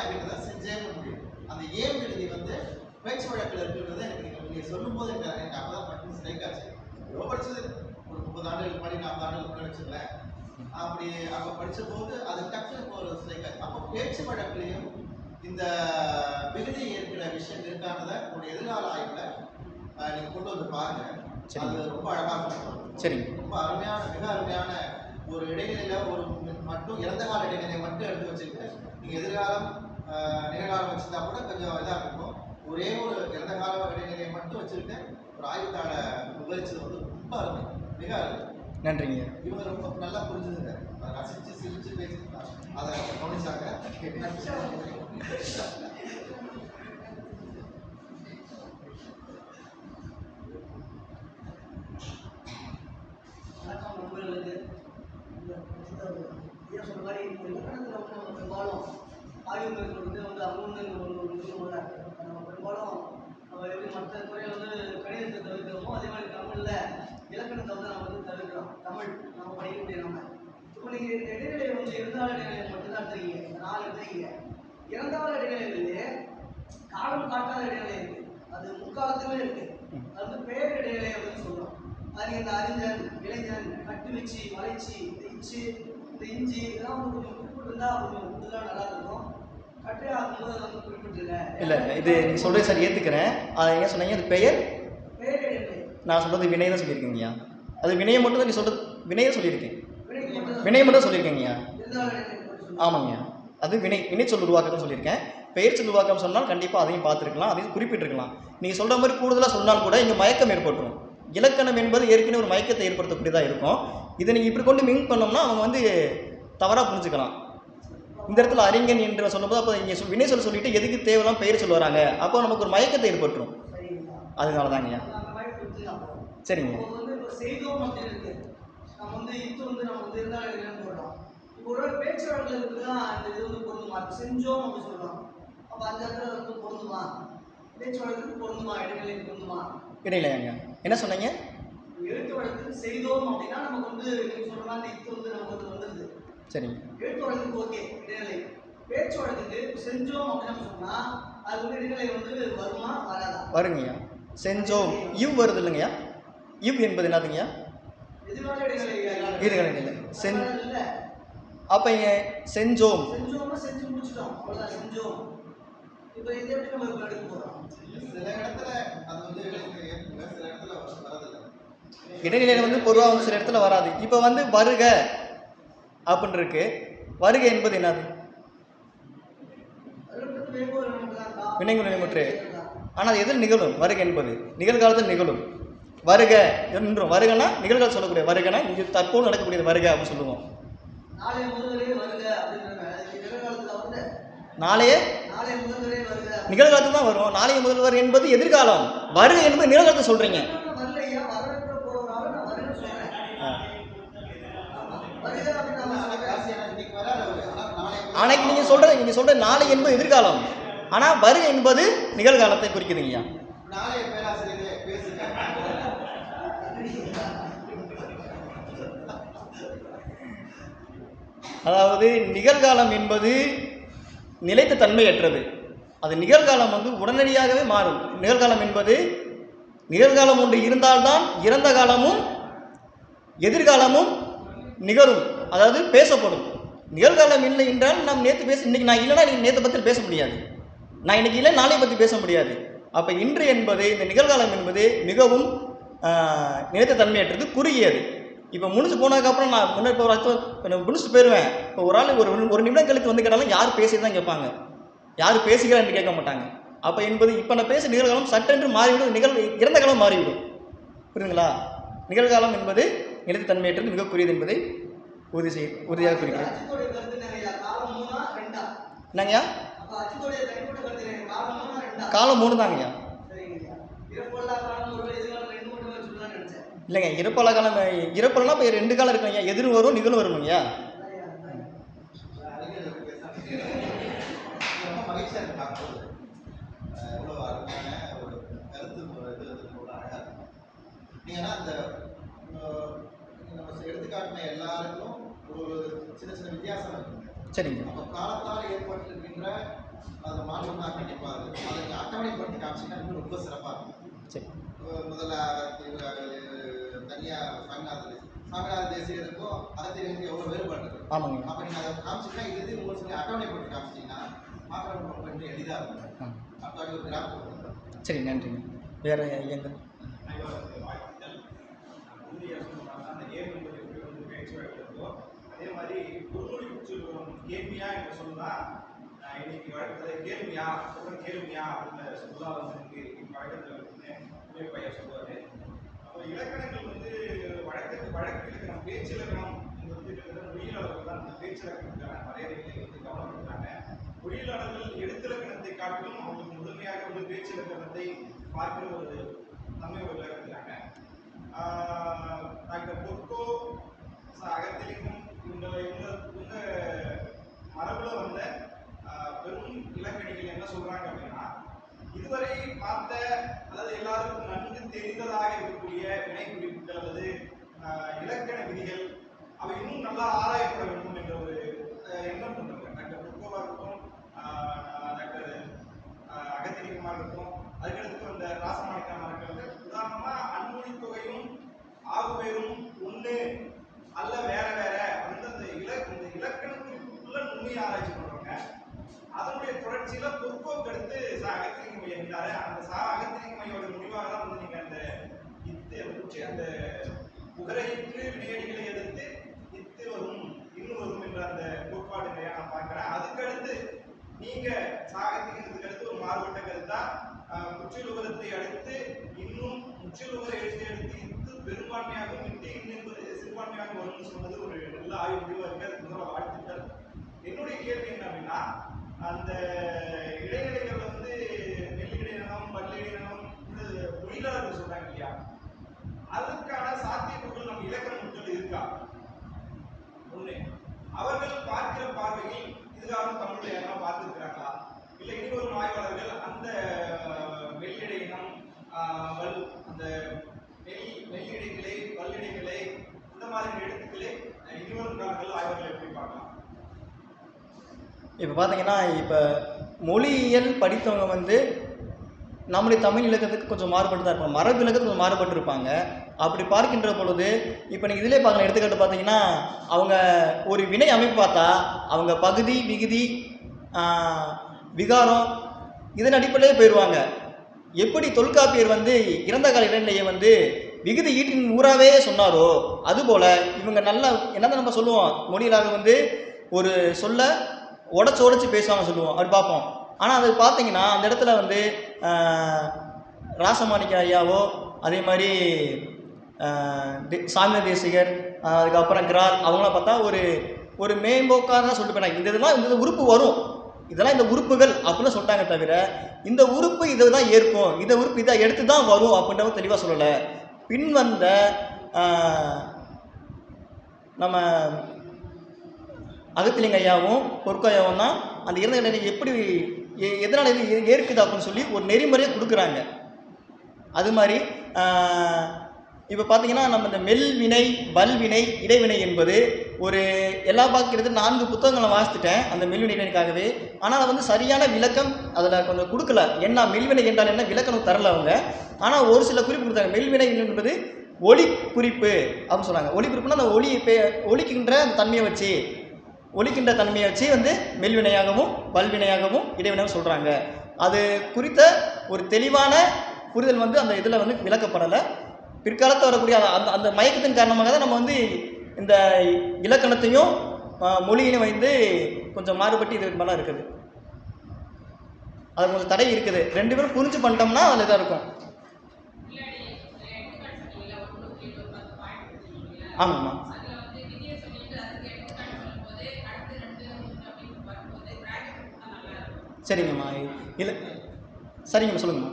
அப்படின்றத செஞ்சேன்னு முடியும். அந்த ஏன் விடுதி வந்து பேச்சு வழக்கில் இருக்கிறது எனக்கு நீங்கள் சொல்லும் போது எனக்கு அப்பதான் பட்டு ஸ்ட்ரைக் ஆச்சு. எவ்வளோ படிச்சது ஒரு 30 ஆண்டுகளுக்கு முன்னாடி 40 ஆண்டுகளுக்கு முன்னாடி வச்சுக்கலேன். அப்படி அப்போ படித்த போது அது டக்குனு ஒரு ஸ்ட்ரைக் ஆச்சு. அப்போ பேச்சு வழக்கிலையும் இந்த விகுதி இருக்கிற விஷயம் இருக்கானதை உங்களுடைய எதிர்கால ஆய்வில் நீங்கள் கொண்டு வந்து பாருங்க. அது ரொம்ப அழகாக இருக்கும். சரி, ரொம்ப அருமையான, மிக அருமையான ஒரு இடைநிலையில் ஒரு மட்டும் இறந்த கால இடைநிலையை மட்டும் எடுத்து வச்சுக்கிட்டு நீங்கள் எதிர்காலம் நிகழ்காலம் வச்சுருந்தா கூட கொஞ்சம் இதாக இருக்கும். ஒரே ஒரு இறந்த கால இடைநிலையை மட்டும் வச்சுக்கிட்டு ஒரு ஆய்வுத்தாளை விவரிச்சது வந்து ரொம்ப அருமை, மிக அருமை. நன்றிங்க. இவங்க ரொம்ப நல்லா புரிஞ்சுதுங்க. அதை ரசித்து சிரித்து பேசியிருந்தாங்க, அதை கவனிச்சாங்க. நண்பர்களுக்கு சொன்ன மாதிரி இலக்கணத்தில் வந்து நம்ம பெரும்பாலும் ஆய்வுகள் வந்து அங்கங்கள் நம்ம பெரும்பாலும் நம்ம எப்படி மற்ற துறையில் வந்து கணிதத்தை தவிர்க்கிறோமோ அதே மாதிரி தமிழில் இலக்கணத்தை வந்து நம்ம வந்து தவிர்க்கிறோம். தமிழ் நம்ம படிக்கக்கூடிய நம்ம இப்போ நீங்கள் இந்த இடைநிலையை வந்து இருந்தால இடைநிலையை மட்டும்தான் எடுத்துருக்கீங்க. இந்த 4 எடுத்துருக்கீங்க. இறந்தால இடைநிலையிலேயே காலம் காட்டாத இடைநிலை இருக்குது. அது முக்காலத்துமே இருக்குது. அது வந்து பெயர் இடைநிலை அப்படின்னு சொல்கிறோம். அது இந்த அறிஞன், இளைஞன், கட்டு வச்சு, வளைச்சி, இந்த இச்சு, இந்த இஞ்சி இதெல்லாம் வந்து கொஞ்சம் குறிப்பிட்டிருந்தா கொஞ்சம் கூடுதலாக நல்லா இருக்கும். கட்டே ஆகும்போது அதை வந்து குறிப்பிட்டிருக்கேன். இல்லை, இது நீங்கள் சொல்கிறது சார் ஏற்றுக்கிறேன். அதை என்ன சொன்னீங்க? அது பெயர் இடைநிலை. நான் சொல்கிறது வினை தான் சொல்லியிருக்கீங்கய்யா. அது வினையை மட்டும் தான் நீ சொல்கிறது வினையை சொல்லியிருக்கேன். வினையை மட்டும் சொல்லியிருக்கீங்கய்யா. ஆமாங்கய்யா, அது வினை சொல் உருவாக்கம் சொல்லியிருக்கேன். பெயர் சொல் உருவாக்கம் சொன்னால் கண்டிப்பாக அதையும் பார்த்துருக்கலாம், அதையும் குறிப்பிட்டிருக்கலாம். நீங்கள் சொல்கிற மாதிரி கூடுதலாக சொன்னால் கூட இங்கே மயக்கம் ஏற்பட்டுரும். இலக்கணம் என்பது ஏற்கனவே ஒரு மயக்கத்தை ஏற்படுத்தக்கூடியதாக இருக்கும். இதை நீங்கள் இப்படி கொண்டு மிங் பண்ணோம்னா அவங்க வந்து தவறாக புரிஞ்சுக்கலாம். இந்த இடத்துல அறிஞன் என்று சொல்லும்போது அப்போ இங்கே வினை சொல்லிட்டு எதுக்கு தேவையில்லாம் பெயர் சொல்ல வராங்க, அப்போ நமக்கு ஒரு மயக்கத்தை ஏற்பட்டுரும். அதனால தாங்கய்யா. சரிங்க. நம்ம வந்து இது வந்து நம்ம வந்து இருந்தால் இல்லைன்னு சொல்கிறோம். இப்போ ஒரு பேச்சு வழக்கில் தான் அந்த இது வந்து பொருந்துமா, செஞ்சோம் நம்ம சொல்கிறோம். அப்போ அந்த இடத்துல வந்து பொருந்துமா, பேச்சு வழக்குக்கு பொருந்துமா, இடைநிலைக்கு பொருந்துமா? இடையிலையாங்க என்ன சொன்னீங்க? எழுத்து வழக்குக்கு செய்தோம் அப்படின்னா நமக்கு வந்து நீங்கள் சொல்கிற மாதிரி இது வந்து நமக்கு வந்து வந்துடுது. சரிங்க. எழுத்து வழக்குக்கு ஓகே இடைநிலை. பேச்சு வழக்குக்கு செஞ்சோம் அப்படின்னு சொன்னால் அது வந்து இடைநிலை வந்து வருமா வராதா? வருங்கய்யா. செஞ்சோம் இவ் வருது இல்லைங்கய்யா. இவ் என்பது என்னதுங்கய்யா? எதிர்கால இடைநிலை. இடைநிலை அப்போ செஞ்சோம் செஞ்சோம்னா செஞ்சு முடிச்சிட்டோம், அவ்வளோதான் செஞ்சோம். இப்போ இது எப்படி நம்ம இப்போ எடுக்க போகிறோம்? சில இடத்துல அது வந்து ஏற்றுங்க, சில இடத்துல வரதில்லை. இடைநிலையில் வந்து பொதுவாக வந்து சில இடத்துல வராது. இப்போ வந்து வருக அப்படின்னு இருக்கு. வருகை என்பது என்னது? வினைமுறை நிலைமுற்று. ஆனால் அது எதில் நிகழும்? வருகை என்பது நிகழ்காலத்தில் நிகழும். வருக என்றும், வருகனா நிகழ்காலம் சொல்லக்கூடிய வருகனா இங்கே தற்போது நடக்கக்கூடியது வருக அப்படின்னு சொல்லுவோம். நாளைய முதல்வரே வருக அப்படின்றாங்க. நிகழ்காலத்தில் வந்து நாளைய நாளைய முதல்வரே வருக நிகழ்காலத்துக்கு தான் வரும். நாளைய முதல்வர் என்பது எதிர்காலம். வருகை என்பது நிகழ்காலத்தை சொல்றீங்க. வரலையா, வரவேற்க போறவரால நான் வருகன்னு சொல்றேன். வருக அப்படின்னு நான் சொல்றேன். இன்னைக்கு வர நாளைக்கு அன்னைக்கு நீங்க சொல்ற நாளை என்பது எதிர்காலம். ஆனா வருகை என்பது நிகழ்காலத்தை குறிக்குதுங்கய்யா. நாளைய பேராசிரியரே பேசுங்க. அதாவது நிகழ்காலம் என்பது நிலைத்த தன்மையற்றது. அது நிகழ்காலம் வந்து உடனடியாகவே மாறும். நிகழ்காலம் என்பது நிகழ்காலம் ஒன்று இருந்தால்தான் இறந்த காலமும் எதிர்காலமும் நிகழும், அதாவது பேசப்படும். நிகழ்காலம் இல்லை என்றால் நாம் நேற்று இன்னைக்கு நான் இல்லைன்னா நீங்கள் நேற்று பற்றி பேச முடியாது. நான் இன்னைக்கு இல்லை நாளைய பற்றி பேச முடியாது. அப்போ இன்று என்பது இந்த நிகழ்காலம் என்பது மிகவும் நிலைத்த தன்மையற்றது, குறுகியது. இப்போ முடிச்சு போனதுக்கப்புறம் நான் முன்னே இப்போ ஒரு அர்த்தம் முடிச்சுட்டு போயிடுவேன். இப்போ ஒரு ஆள் ஒரு நிமிடம் கழித்து வந்து கேட்டாலும் யார் பேசி தான் கேட்பாங்க, யார் பேசுகிறான்னு கேட்க மாட்டாங்க. அப்போ என்பது இப்போ நான் பேச நிகழ்காலம் சட்டென்று மாறிவிடும், இறந்த காலம் மாறிவிடும். புரியுதுங்களா? நிகழ்காலம் என்பது நிலைத்த தன்மையற்றது, மிகக்குரியது என்பதை உறுதியாக குறிக்கிறேன். என்னங்கய்யா? காலம் 3 தாங்கய்யா. இல்லைங்க, இறப்பல காலம் இறப்பலன்னா இப்போ 2 காலம் இருக்குங்க. எதிரும் வரும் நிகழும் வருமாங்கய்யா. ரொம்ப மகிழ்ச்சியாக இருக்கு பார்க்கும்போது. எவ்வளோ அருமையான ஒரு கருத்து இது அழகாக இருக்கும். நீங்கன்னா அந்த நம்ம எடுத்துக்காட்டின எல்லாருக்கும் ஒரு சின்ன சின்ன வித்தியாசம் இருக்குங்க. சரிங்க. அப்போ காலத்தால் ஏற்பட்டிருக்கின்ற அந்த மாற்றம் தான் கண்டிப்பாக இருக்குது. அதுக்கு அட்டவணைப்படுத்தி காமிச்சிங்கன்னா இன்னும் ரொம்ப சிறப்பாக இருக்கும். சரி. முதல்ல தனியாக சாமிநாத தேசியருக்கும் அகத்தியருக்கும் எவ்வளோ வேறுபாடு இருக்குது. ஆமாங்க. அப்போ நீங்கள் அதை காமிச்சிங்கன்னா இது உங்களுக்கு சொல்லி அட்டவணைப்படுத்தி காமிச்சிங்கன்னா மாற்றம் ரொம்ப இன்னும் எளிதாக இருக்கும். அடுத்த ஒரு கிராஃப் கொடுக்குறேன். சரி, நன்றிங்க. வேறு ஐயங்கள்? அதே மாதிரி குறுமொழி உச்சரிப்பு கேள்வியா என்று சொன்னா இன்னைக்கு வழக்கத்தில் கேள்வியா கேள்வியா அப்படின்னு சொல்லா வந்து வழக்கத்தில் பையன் சொல்லுவாரு. அப்போ இலக்கணங்கள் வந்து வழக்கு நம்ம பேச்சு இலக்கணம் வந்து மொழியாளர்கள் தான் அந்த பேச்சு இலக்கணத்துக்கான வரையறைகளை வந்து கவனப்படுத்துறாங்க. மொழியாளர்கள் எழுத்திலக்கணத்தை காட்டிலும் அவங்களுக்கு முதன்மையாக வந்து பேச்சு இலக்கணத்தை பார்க்கிற ஒரு தன்மை ஒரு இருக்கிறாங்க. டாக்டர் பொற்கோ அகத்திலிங்கம் இந்த மரபுல வந்த பெரும் இலக்கணிகள் என்ன சொல்றாங்க அப்படின்னா, இதுவரை பார்த்த அதாவது எல்லாருக்கும் நன்கு தெரிந்ததாக இருக்கக்கூடிய வினை குறிப்புகள் அல்லது இலக்கண விதிகள் அவை இன்னும் நல்லா ஆராயப்பட வேண்டும் என்ற ஒரு எண்ணம் கொண்டாங்க. டாக்டர் பொற்கோவா இருக்கட்டும், டாக்டர் அகத்திலிங்கமாக இருக்கட்டும், அதுக்கடுத்து வந்த ராசமாணிக்கமாக இருக்கிறது. உதாரணமா அன்மொழி தொகையும் ஆகுபேரும் ஒன்று அல்ல வேற வேற அந்த இலக்கணத்திற்குள்ள நுண்ணிய ஆராய்ச்சி பண்றாங்க. அதனுடைய தொடர்ச்சியில பொற்கோக்கு அடுத்து அகத்திலிங்கம் ஐயா இருந்தாரு. அந்த அகத்திலிங்கம் ஐயோட முடிவாக தான் வந்து நீங்க அந்த அந்த புகழையிட்டு வினையடிகளை எதிர்த்து இத்து வரும் இன்னும் வரும் என்ற அந்த கோட்பாடுகளை நான் பார்க்கிறேன். அதுக்கடுத்து நீங்க அகத்திலிங்கத்துக்கு அடுத்து ஒரு மாறுபட்ட கருத்தா முற்றிலுகரத்தை அடுத்து இன்னும் முற்றிலுகர எழுத்து எடுத்து இத்து பெரும்பான்மையாகவும் இட்டு இன்னும் சிறுபான்மையாக வரும்னு சொன்னது ஒரு நல்ல ஆய்வு முடிவாக இருக்கு. அதுக்கு முதல்ல வாழ்த்துக்கள். என்னுடைய கேள்வி என்ன அப்படின்னா, அந்த இடைநிலைகள் வந்து மெல்லிடையினம் பல்லிடையினம் மொழியாளர்கள் சொல்றாங்க இல்லையா, அதுக்கான சாத்தியக்கூறுகள் நம்ம இலக்கண நூல்கள் இருக்கா? ஒண்ணு, அவர்கள் பார்க்கிற பார்வையில் இதுகாலம் தமிழ்ல யாரெல்லாம் பார்த்துருக்கிறாங்களா? இல்லை இனி வரும் ஆய்வாளர்கள் அந்த மெல்லிடையினம் அந்த மெல்லிடைகளை பல்லிடைகளை இந்த மாதிரி எழுத்துக்களை இனிவரும் காலங்களில் ஆய்வாளர்கள் எப்படி பார்க்கலாம்? இப்போ பார்த்தீங்கன்னா, இப்போ மொழியியல் படித்தவங்க வந்து நம்முடைய தமிழ் இலக்கணத்துக்கு கொஞ்சம் மாறுபட்டு தான் இருப்பாங்க, மரபு இலக்கத்துக்கு கொஞ்சம் மாறுபட்டு இருப்பாங்க. அப்படி பார்க்கின்ற பொழுது இப்போ நீங்கள் இதிலே பார்க்கலாம், எடுத்துக்காட்டு பார்த்தீங்கன்னா அவங்க ஒரு வினை அமைப்பு பார்த்தா அவங்க பகுதி, விகுதி, விகாரம் இதன் அடிப்படையிலே போயிடுவாங்க. எப்படி தொல்காப்பியர் வந்து இறந்த கால இடைநிலையை வந்து விகுதி ஈட்டின் ஊறாவே சொன்னாரோ அதுபோல் இவங்க நல்லா என்னதான் நம்ம சொல்லுவோம், மொழியிலாக வந்து ஒரு சொல்ல உடச்சி பேசுவாங்க சொல்லுவோம், அப்படி பார்ப்போம். ஆனால் அது பார்த்தீங்கன்னா அந்த இடத்துல வந்து ராசமாணிக்க ஐயாவோ அதே மாதிரி சாமிய தேசிகர் அதுக்கப்புறம் கிரார் அவங்களாம் பார்த்தா ஒரு மேம்போக்காக தான் சொல்லிட்டு போயிட்டாங்க. இதெல்லாம் இந்த உறுப்பு வரும், இதெல்லாம் இந்த உறுப்புகள் அப்படின்னு சொல்லிட்டாங்க தவிர இந்த உறுப்பு இதை தான் ஏற்கும், இந்த உறுப்பு இதை எடுத்து தான் வரும் அப்படின்றவங்க தெளிவாக சொல்லலை. பின் வந்த நம்ம அகத்திலிங்க ஐயாவும் பொற்காயாவும் தான் அந்த இறந்த நிலை எப்படி எதனால் இது ஏற்குது அப்படின்னு சொல்லி ஒரு நெறிமுறையை கொடுக்குறாங்க. அது மாதிரி இப்போ பார்த்தீங்கன்னா நம்ம இந்த மெல்வினை, வல்வினை, இடைவினை என்பது ஒரு எல்லா பார்க்கிறது 4 புத்தகங்களை வாசித்துட்டேன் அந்த மெல்வினை இடைவினைக்காகவே. ஆனால் வந்து சரியான விளக்கம் அதில் கொஞ்சம் கொடுக்கல. என்ன மெல்வினை என்றால் என்ன விளக்கம் தரல அவங்க. ஆனால் ஒரு சில குறிப்பு கொடுத்தாங்க. மெல்வினை என்பது ஒளி குறிப்பு அப்படின்னு சொன்னாங்க. ஒளி குறிப்புனா அந்த ஒலிக்கின்ற அந்த தன்மையை வச்சு ஒலிக்கின்ற தன்மையை வச்சு வந்து மெல்வினையாகவும் வல்வினையாகவும் இடைவினையாகவும் சொல்கிறாங்க. அது குறித்த ஒரு தெளிவான புரிதல் வந்து அந்த இதில் வந்து விளக்கப்படலை. பிற்காலத்தில் வரக்கூடிய அந்த அந்த மயக்கத்தின் காரணமாக தான் நம்ம வந்து இந்த இலக்கணத்தையும் மொழியினையும் வந்து கொஞ்சம் மாறுபட்டு இது மாதிரிலாம் இருக்குது. அது கொஞ்சம் தடை இருக்குது. 2 பேரும் புரிஞ்சு பண்ணிட்டோம்னா அதில் இதாக இருக்கும். ஆமாம்மா, சரிங்கம்மா. இல்லை சரிங்கம்மா, சொல்லுங்கம்மா.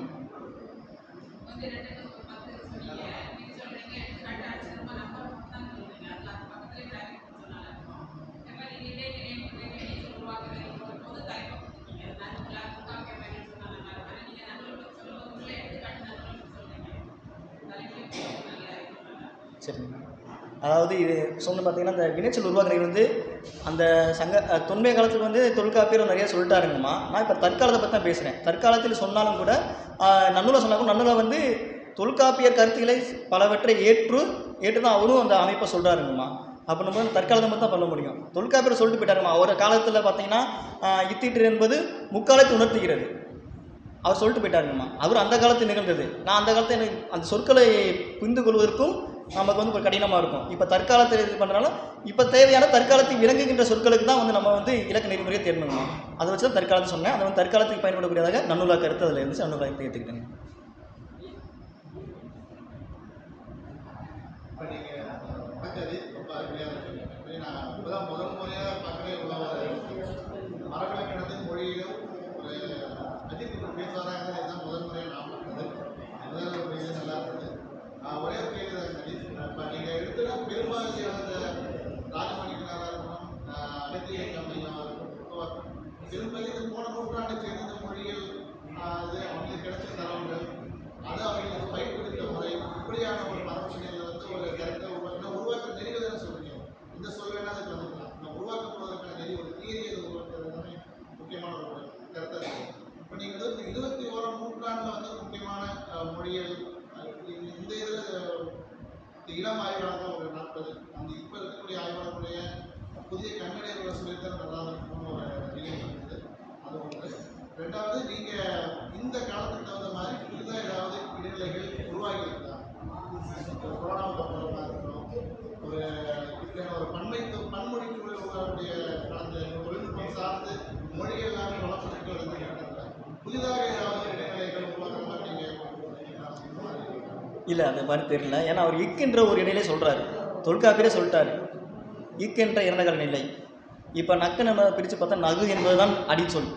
சரிங்க. அதாவது இது சொன்ன பார்த்தீங்கன்னா இந்த வினைச்சொல் உருவாக்குறது வந்து அந்த தொன்மைய காலத்துக்கு வந்து தொல்காப்பியர் நிறைய சொல்லிட்டாருங்கம்மா. நான் இப்போ தற்காலத்தை பற்றி தான் பேசுகிறேன். தற்காலத்தில் சொன்னாலும் கூட நன்னூலை சொன்னாலும் நன்னூலை வந்து தொல்காப்பியர் கருத்துக்களை பலவற்றை ஏற்று தான் அவரும் அந்த அமைப்பை சொல்கிறாருங்கம்மா. அப்படின்னும் தற்காலத்தை மட்டும் தான் பண்ண முடியும். தொல்காப்பியர் சொல்லிட்டு போயிட்டாருமா. ஒரு காலத்தில் பார்த்தீங்கன்னா இத்திட்டு என்பது முக்காலத்தை உணர்த்துகிறது அவர் சொல்லிட்டு போயிட்டாருங்கம்மா. அவர் அந்த காலத்தில் நிகழ்ந்தது. நான் அந்த காலத்தில் எனக்கு அந்த சொற்களை புரிந்து கொள்வதற்கும் நமக்கு வந்து கடினமாக இருக்கும். இப்போ தற்காலத்தில் இது பண்ணுறனால இப்போ தேவையான தற்காலத்தில் விளங்குகின்ற சொற்களுக்கு தான் வந்து நம்ம வந்து இலக்க நெறிமுறையை தேர்ந்தெடுக்கணுமா. அதை வச்சு தான் தற்காலத்தை சொன்னேன். அதை வந்து தற்காலத்துக்கு பயன்படக்கூடியதாக நன்னூலா கருத்து அதில் இருந்துச்சு. நன்னூலா ஏற்றுக்கிட்டேங்க. இப்போ நீங்கள் நடக்கிறது ரொம்ப அருமையாக இருக்கு. நான் இப்போதான் முறையாக பார்க்கவே மரபிலக்கணத்தின் மொழியிலும் ஒரு அதிர்வு பேசுவாராங்க. இதுதான் முறையாக நான் பார்த்தது. முதல் ஒரு இது நல்லா இருந்தது. ஒரே ஒரு கேள்வி தான் சரி. இப்போ நீங்கள் எடுத்துனா பெரும்பாலான ராஜமணிகளாக இருக்கணும், அகத்திய கம்பெனியாக இருக்கணும், பெரும்பாலும் போன நூற்றாண்டை சேர்ந்த மொழிகள் அது அவங்களுக்கு கிடைச்ச தரவுகள் அது அவங்களுக்கு பயிர்கொடுத்த முறை இப்படியான ஒரு மரபுகளில் வந்து ஒரு கருத்தை உருவாக்க நெறிவதான சொல்றீங்க. இந்த சொல் வேணா அதுக்கு வந்துக்கலாம். நம்ம உருவாக்கப்படுவதற்கான நெறி ஒரு தியரியை உருவாக்குறது தானே முக்கியமான ஒரு கருத்தை இருக்கும். இப்போ நீங்கள் வந்து 21ஆம் நூற்றாண்டில் வந்து முக்கியமான மொழிகள் இந்த இதில் இளம் ஆய்வாளர்கள் ஒரு 40 அந்த இப்போ இருக்கக்கூடிய ஆய்வாளர்களுடைய புதிய கண்ணடைகளை சொல்லித்தான் நல்லா இருக்கும்னு ஒரு நிகழ்ச்சி இருக்குது. அது ஒன்று. ரெண்டாவது, நீங்கள் இந்த காலத்துக்கு தகுந்த மாதிரி புதிதாக ஏதாவது இடைநிலைகள் உருவாகி இருக்கா? கொரோனாவுக்கு அப்புறமா இருக்கணும், ஒரு இப்படியான ஒரு பன்மொழிக்கு உருவாகக்கூடிய அந்த தொழில்நுட்பம் சார்ந்து மொழிகள் எல்லாமே வளர்ச்சிக்கு வந்து புதிதாக ஏதாவது இடைநிலைகள் உருவாக்குற மாதிரி நீங்கள் இல்லை அந்த மாதிரி தெரியல. ஏன்னா அவர் இக்குன்ற ஒரு இடையிலே சொல்கிறாரு. தொல்காப்பியரே சொல்லிட்டாரு இக்குன்ற இறந்தகால நிலை. இப்போ நக்கு நம்ம பிரித்து பார்த்தா நகு என்பது தான் அடிச்சொல்.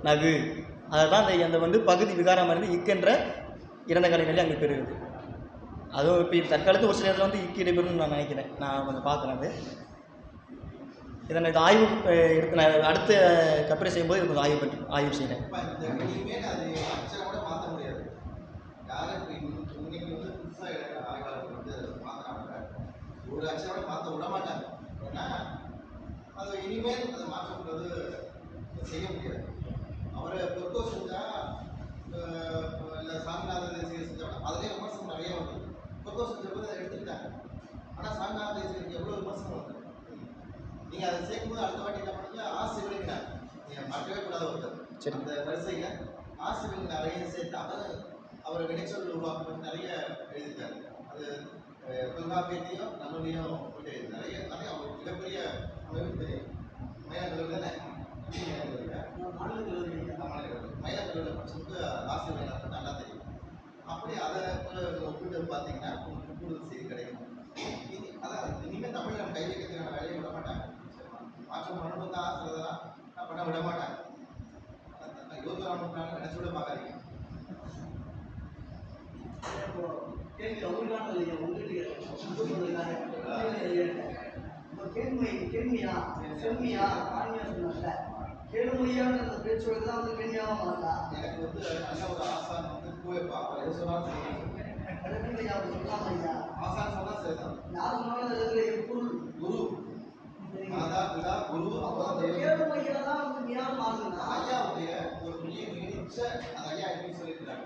நகு அதை தான் அந்த வந்து பகுதி விகாரமாக இருந்து இக்குன்ற இறந்தகால நிலை அங்கே பெறுகிறது. அதுவும் இப்போ தற்காலத்து ஒரு சில இடத்துல வந்து இக்கு இடைபெறும்னு நான் நினைக்கிறேன். நான் கொஞ்சம் பார்க்குறேன். அது இதை நான் இது ஆய்வு எடுத்து நான் அடுத்த கட்டுரை செய்யும்போது இது கொஞ்சம் ஆய்வு செய்கிறேன். இனிமேல் அது அச்சை கூட மாற்ற முடியாது. யாரும் இப்போ இன்னைக்கு வந்து புதுசாக ஆய்வாளர்கள் வந்து மாற்றினாங்க. ஒரு அச்சையோட மாற்ற விட மாட்டாங்க. ஏன்னா அது இனிமேல் அதை மாற்றக்கூடாது செய்ய முடியாது. அவரை ப்ரொப்போஸ் செஞ்சால் நீங்க அதை சேர்க்கும்போது அடுத்த வாட்டி என்ன பண்ணுங்க ஆசை விழுங்கினார் நீங்க மறக்கவே கூடாத ஒருத்தர் அந்த வரிசையில ஆசை விழுங்கினார் அதையும் சேர்த்து அவர் வினைச்சொல் உருவாக்குறது நிறைய எழுதிட்டாரு. அது தொல்காப்பியத்தையும் நம்மளையும் நிறைய நிறைய அவர் மிகப்பெரிய மயிலாடுதுறை தானே மயிலாடுதுறையில் படிச்சுட்டு ஆசை விழுங்கினார் நல்லா தெரியும். அப்படி அதை ஒப்பிட்டு பார்த்தீங்கன்னா உங்களுக்கு கூடுதல் செய்தி கிடைக்கும். அதான் இனிமேல் தமிழ் நம்ம கை வைக்கிறதுக்கான வேலையை விட மாட்டாங்க. மாற்றம் பண்ணணும் தான் ஆசைதான் நான் பண்ண விட மாட்டாங்க. 21ஆம் நூற்றாண்டு நினைச்சு விட பார்க்காதீங்க. கேள்வி அவங்களுக்கான இல்லையா உங்களுக்கு கேள்வியா செம்மியா ஆண்மையா சொன்னாங்க கேள்வியான அந்த பேச்சோடு தான் வந்து கேள்வியாக மாறா. எனக்கு வந்து நல்ல ஒரு ஆசான் வந்து பூவைப்பா அவர் எது சொன்னாலும் சொல்லாமையா ஆசான் சொன்னால் சரிதான். யார் சொன்னாலும் பொருள் குரு மாதா பிதா குரு கேள்வியா தான் வந்து ஞானம் ஆகுதுன்னா ஐயாவுடைய ஒரு மொழியை நீடிச்ச அந்த ஐயா எப்படி சொல்லியிருக்காங்க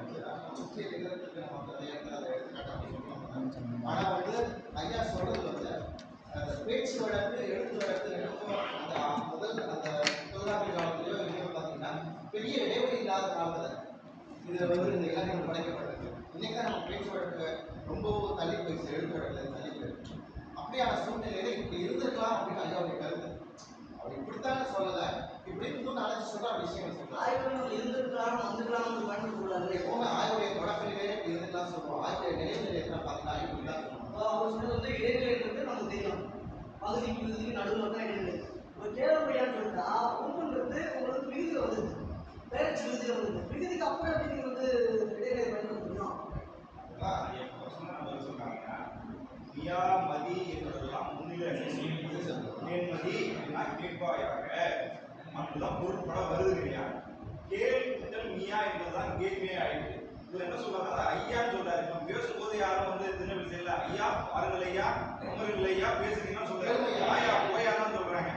முக்கிய நிகழ்ச்சிக்கு நம்ம அந்த இடத்துல அதை எடுத்துக்காட்ட அப்படி சொல்லுவாங்க. ஆனால் வந்து ஐயா சொல்றது வந்து பேச்சு வழக்கு எழுத்து வழக்கு அந்த முதல் அந்த தொல்காப்பிய காலத்திலேயோ எங்கேயோ பார்த்தீங்கன்னா பெரிய இடைவெளி இல்லாத காலத்தில் இது வந்து இந்த இலக்கணம் படைக்கப்பட்டிருக்கு. இன்னைக்கு தான் நம்ம பேச்சு வழக்கு ரொம்பவும் தள்ளி போயிடுச்சு, எழுத்து வழக்கில் தள்ளி போயிடுச்சு. அப்படியான சூழ்நிலையில இப்படி இருந்திருக்கலாம் அப்படின்னு ஐயாவுடைய கருத்து. அவர் இப்படித்தானே சொல்லலை, இப்படி இன்னும் நாளைக்கு சொல்ற விஷயம் சொல்றாங்க. இருந்திருக்கலாம் வந்துக்கலாம்னு பண்ணிக்கூடாது. எப்பவுமே ஆய்வுடைய தொடக்கத்திலேயே இருந்துக்கலாம் சொல்லுவோம். ஆய்வுடைய நிலைநிலை பார்த்தீங்கன்னா இப்படிதான் சொல்லுவோம். அவர் சொன்னது வந்து இடைநிலைன்றது நமக்கு தெரியும். பகுதிக்கு விகுதிக்கு நடுவில் தான் இடைநிலை. இப்போ கேள்வியான்னு சொல்லிட்டா ஒன்றுன்றது உங்களுக்கு விகுதி வருது, பேச்சு விகுதி வருது. விகுதிக்கு அப்புறம் எப்படி நீங்கள் வந்து இடைநிலை பயன்படுத்தணும்? சொல்றாங்கன்னா மியா மதி என்பதெல்லாம் முன்னிலை மதி அப்படின்னா கேட்பாயாக அப்படிதான் பொருட்பட வருது இல்லையா. கேள் முதல் மியா என்பதுதான் கேள்வியே ஆயிடுது. இவர் என்ன சொல்றாங்க ஐயான்னு சொல்றாரு. நம்ம பேசும்போது யாரும் வந்து திருநெல்வேலி செய்யல ஐயா பாருங்கள் ஐயா அமருங்கள் ஐயா பேசுறீங்கன்னா சொல்றாரு. ஐயா போயா தான் சொல்றாங்க.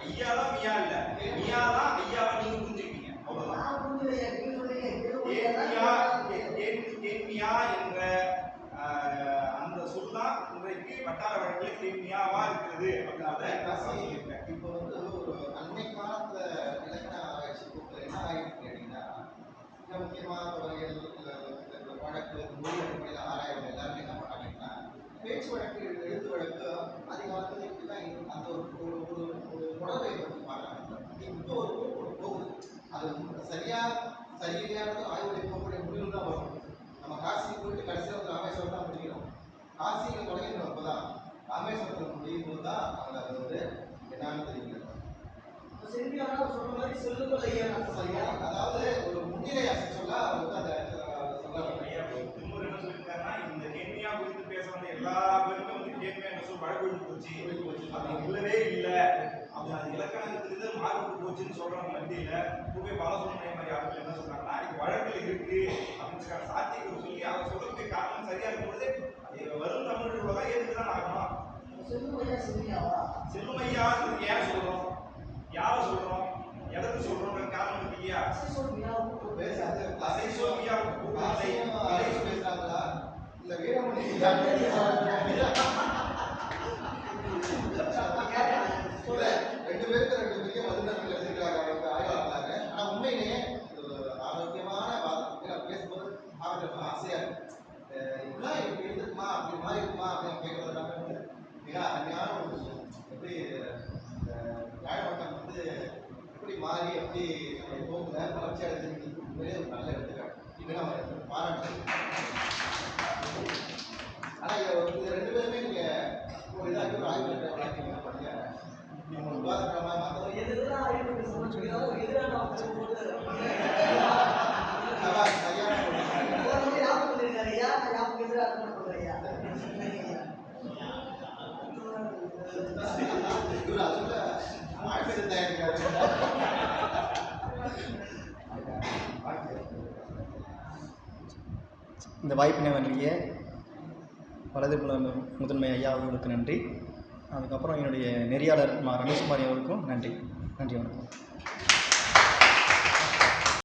ஐயா தான் மியா இல்ல, மியா தான் ஐயாவை நீங்க புரிஞ்சுக்கிட்டீங்க அவ்வளவுதான். கேள்வியா என்ற அந்த சொல் தான் இன்றைக்கு வட்டார வழக்கில் கேள்வியாவா இருக்கிறது அப்படின்றத இப்போ வந்து ஒரு அண்மை காலத்துல இலக்கண ஆராய்ச்சி கூப்பிட்டு என்ன ஆகிட்டு கேட்டீங்கன்னா மிக முக்கியமான வகையில் வழக்கு மொழி அடிப்படையில் ஆராய்வு எல்லாருமே என்ன பண்ணாங்கன்னா பேச்சு வழக்கு எழுத்து வழக்கு அதிகாலத்தில் இப்படிதான் அந்த ஒரு உணர்வை பற்றி பார்க்கறாங்க. இப்போ ஒரு போகுது அது சரியில்லையானது ஆய்வுடைய போகக்கூடிய முடிவு தான் வரும். நம்ம காசி போயிட்டு கடைசியில் வந்து ராமேஸ்வரம் தான் முடிக்கிறோம். காசியில் தொடங்கினோம் அப்போதான் ராமேஸ்வரத்தில் முடியும் போது தான் அவங்க அது வந்து என்னன்னு தெரியுங்க. அதாவது ஒரு முன்னிலை சொல்ல அவர் வந்து அந்த திரும்ப என்ன சொல்லியிருக்காருன்னா இந்த கேள்வியா குறித்து பேச வந்த எல்லா பேருமே வந்து கேள்வியா என்ன சொல் வழக்கு போச்சு அப்படி இல்லவே இல்லை அப்படி அது இலக்கணத்திலிருந்து மாறுபட்டு போச்சுன்னு சொல்றவங்க மத்தியில பூவே பாலசுப்ரமணியம் மாதிரி ஆட்கள் என்ன சொல்றாங்கன்னா அதுக்கு வழக்கில் இருக்கு அப்படின்னு சாத்தியம் சொல்லி அவர் சொல்றதுக்கு காரணம் சரியா இருக்கும்போது அது வரும் தமிழ் தான் ஏற்றுதான் ஆகணும். செல்லுமையா ஏன் சொல்றோம், யாரை சொல்றோம், எதற்கு சொல்றோம் காரணம் இருக்கு இல்லையா. பேசுறாங்களா இல்ல வீரமணி ரெண்டு பேருக்கு ரெண்டு பெரிய மதுநர்கள் எடுத்துக்கிறாங்க அவங்க ஆய்வாளர்களாக. ஆனா உண்மையிலேயே ஆரோக்கியமான வாதம் பேசும்போது ஆரோக்கியம் ஆசையா இருக்கு. இப்படிலாம் இப்படி இருக்குமா அப்படி மாறி இருக்குமா அப்படின்னு கேட்கறது மிக அருமையான ஒரு விஷயம். எப்படி யாழ்ப்பாணம் வந்து எப்படி மாறி எப்படி போக்குல வளர்ச்சி அடைஞ்சிருக்கு உண்மையிலே ஒரு நல்ல எடுத்துக்காட்டு. இப்படி நம்ம பாராட்டு. ஆனா இது ரெண்டு பேருமே நீங்க ஒரு இதாக ஒரு ஆய்வு பண்ணுங்க. நம்ம விவாதக்கிழமை மற்றவங்க எதிராக ஆய்வு சமைச்சுக்கிறாங்க எதிராக இந்த வாய்ப்பினை வழங்கிய வலதுபுல முதன்மை ஐயா அவர்களுக்கு நன்றி. அதுக்கப்புறம் என்னுடைய நெறியாளர் ரமேஷ்குமாரி அவர்களுக்கும் நன்றி. நன்றி, வணக்கம்.